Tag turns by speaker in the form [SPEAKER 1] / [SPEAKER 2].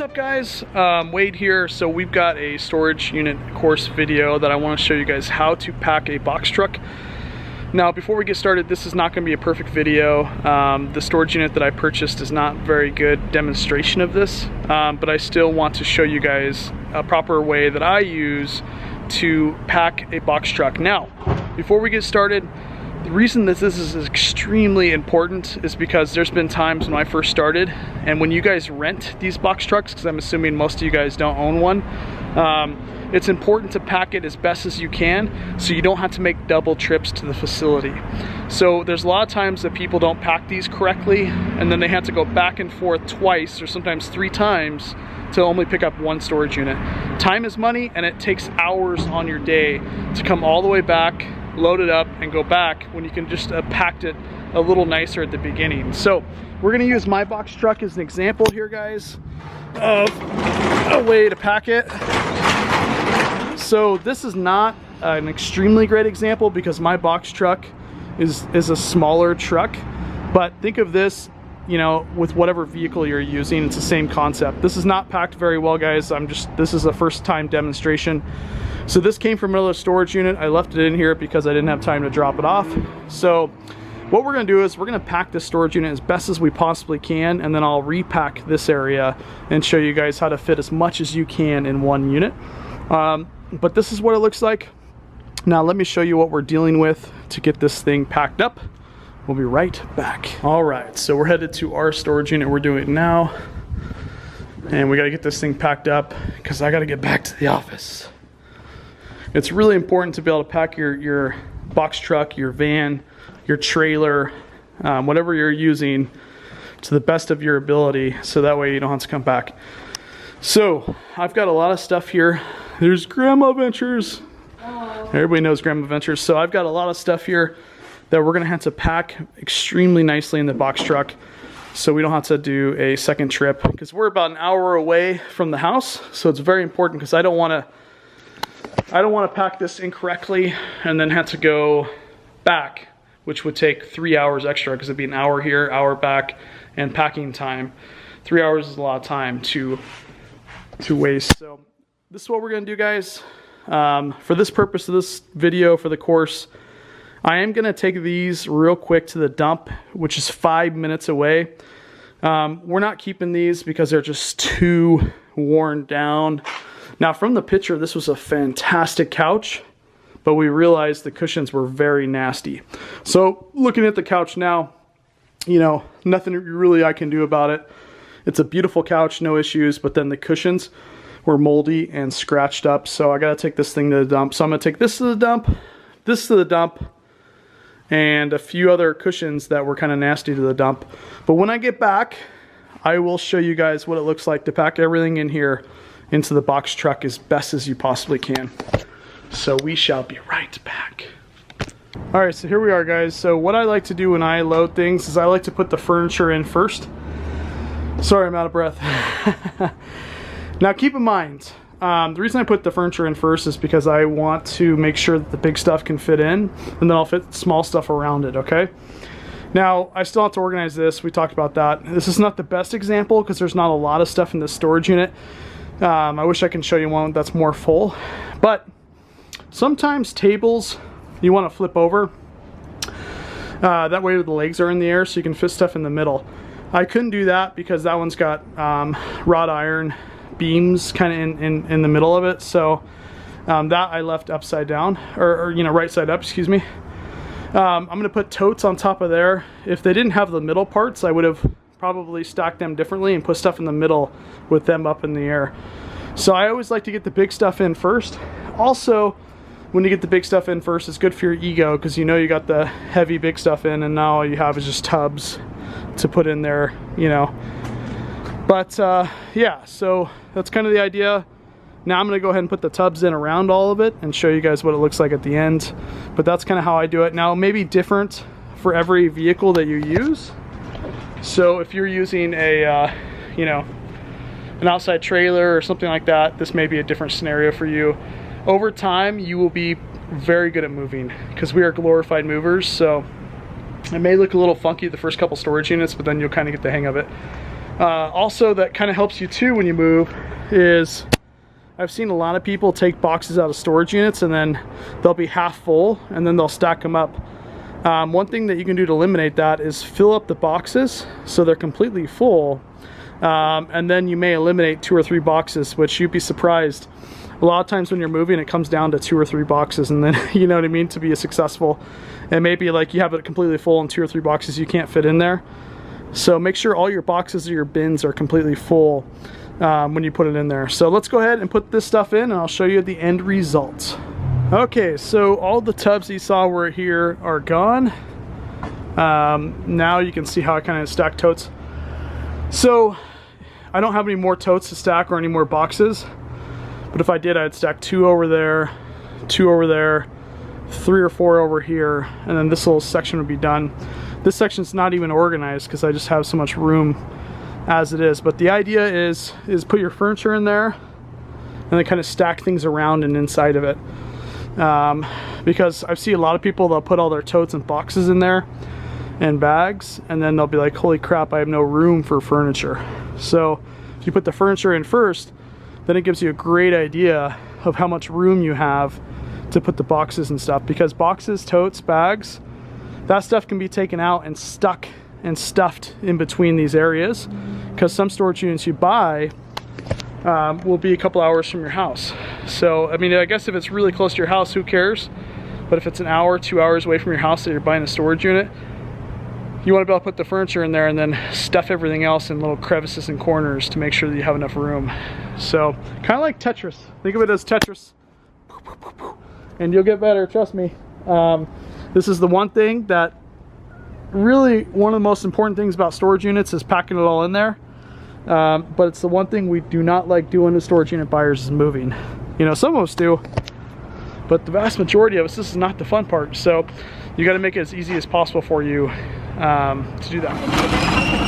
[SPEAKER 1] up guys, Wade here. So we've got a storage unit course video that I want to show you guys how to pack a box truck. Now before we get started, this is not going to be a perfect video. The storage unit that I purchased is not very good demonstration of this, but I still want to show you guys a proper way that I use to pack a box truck. Now before we get started, the reason that this is extremely important is because there's been times when I first started, and when you guys rent these box trucks, because I'm assuming most of you guys don't own one, it's important to pack it as best as you can so you don't have to make double trips to the facility. So there's a lot of times that people don't pack these correctly, and then they have to go back and forth twice or sometimes 3 times to only pick up one storage unit. Time is money, and it takes hours on your day to come all the way back, load it up, and go back when you can just packed it a little nicer at the beginning. So we're gonna use my box truck as an example here, guys, of a way to pack it. So this is not an extremely great example because my box truck is a smaller truck, but think of this, you know, with whatever vehicle you're using, it's the same concept. This is not packed very well, guys. This is a first time demonstration. So this came from another storage unit. I left it in here because I didn't have time to drop it off. So what we're gonna do is we're gonna pack this storage unit as best as we possibly can, and then I'll repack this area and show you guys how to fit as much as you can in one unit. But this is what it looks like. Now let me show you what we're dealing with to get this thing packed up. We'll be right back. All right, so we're headed to our storage unit. We're doing it now. And we gotta get this thing packed up because I gotta get back to the office. It's really important to be able to pack your box truck, your van, your trailer, whatever you're using, to the best of your ability, so that way you don't have to come back. So I've got a lot of stuff here. There's Grandma Ventures. Everybody knows Grandma Ventures. So I've got a lot of stuff here that we're gonna have to pack extremely nicely in the box truck, so we don't have to do a second trip, because we're about an hour away from the house. So it's very important because I don't want to pack this incorrectly and then have to go back, which would take 3 hours extra, because it'd be an hour here, hour back, and packing time. 3 hours is a lot of time to waste. So this is what we're gonna do, guys. For this purpose of this video, for the course, I am gonna take these real quick to the dump, which is 5 minutes away. We're not keeping these because they're just too worn down. Now from the picture, this was a fantastic couch, but we realized the cushions were very nasty. So looking at the couch now, you know, nothing really I can do about it. It's a beautiful couch, no issues, but then the cushions were moldy and scratched up. So I gotta take this thing to the dump. So I'm gonna take this to the dump, this to the dump, and a few other cushions that were kind of nasty to the dump. But when I get back, I will show you guys what it looks like to pack everything in here into the box truck as best as you possibly can. So we shall be right back. All right, so here we are, guys. So what I like to do when I load things is I like to put the furniture in first. Sorry, I'm out of breath. Now keep in mind, the reason I put the furniture in first is because I want to make sure that the big stuff can fit in, and then I'll fit small stuff around it, okay? Now, I still have to organize this. We talked about that. This is not the best example because there's not a lot of stuff in this storage unit. I wish I can show you one that's more full, but sometimes tables you want to flip over. That way the legs are in the air so you can fit stuff in the middle. I couldn't do that because that one's got wrought iron beams kind of in the middle of it, so that I left upside down, or you know, right side up, excuse me. I'm gonna put totes on top of there. If they didn't have the middle parts, I would have probably stacked them differently and put stuff in the middle with them up in the air. So I always like to get the big stuff in first. Also, when you get the big stuff in first, it's good for your ego because you know you got the heavy big stuff in, and now all you have is just tubs to put in there, you know. But yeah, so that's kind of the idea. Now I'm gonna go ahead and put the tubs in around all of it and show you guys what it looks like at the end. But that's kind of how I do it. Now it may be different for every vehicle that you use. So if you're using a, you know, an outside trailer or something like that, this may be a different scenario for you. Over time, you will be very good at moving because we are glorified movers. So it may look a little funky the first couple storage units, but then you'll kind of get the hang of it. Also, that kind of helps you too when you move is I've seen a lot of people take boxes out of storage units and then they'll be half full and then they'll stack them up. One thing that you can do to eliminate that is fill up the boxes so they're completely full, and then you may eliminate 2 or 3 boxes, which you'd be surprised. A lot of times when you're moving, it comes down to 2 or 3 boxes, and then you know what I mean, to be successful. And maybe like you have it completely full and 2 or 3 boxes you can't fit in there. So make sure all your boxes or your bins are completely full when you put it in there. So let's go ahead and put this stuff in and I'll show you the end results. Okay, so all the tubs you saw were here are gone. Now you can see how I kind of stack totes. So I don't have any more totes to stack or any more boxes, but if I did, I'd stack 2 over there, 2 over there, 3 or 4 over here, and then this little section would be done. This section's not even organized because I just have so much room as it is. But the idea is put your furniture in there and then kind of stack things around and inside of it. Because I've seen a lot of people, they'll put all their totes and boxes in there and bags, and then they'll be like, holy crap, I have no room for furniture. So if you put the furniture in first, then it gives you a great idea of how much room you have to put the boxes and stuff, because boxes, totes, bags, that stuff can be taken out and stuck and stuffed in between these areas, because some storage units you buy will be a couple hours from your house. So I mean, I guess if it's really close to your house, who cares? But if it's an hour, 2 hours away from your house that you're buying a storage unit, you want to be able to put the furniture in there and then stuff everything else in little crevices and corners to make sure that you have enough room. So kind of like Tetris. Think of it as Tetris, and you'll get better, trust me. This is the one thing that really, one of the most important things about storage units is packing it all in there. But it's the one thing we do not like doing as storage unit buyers is moving. You know, some of us do, but the vast majority of us, this is not the fun part. So you got to make it as easy as possible for you to do that.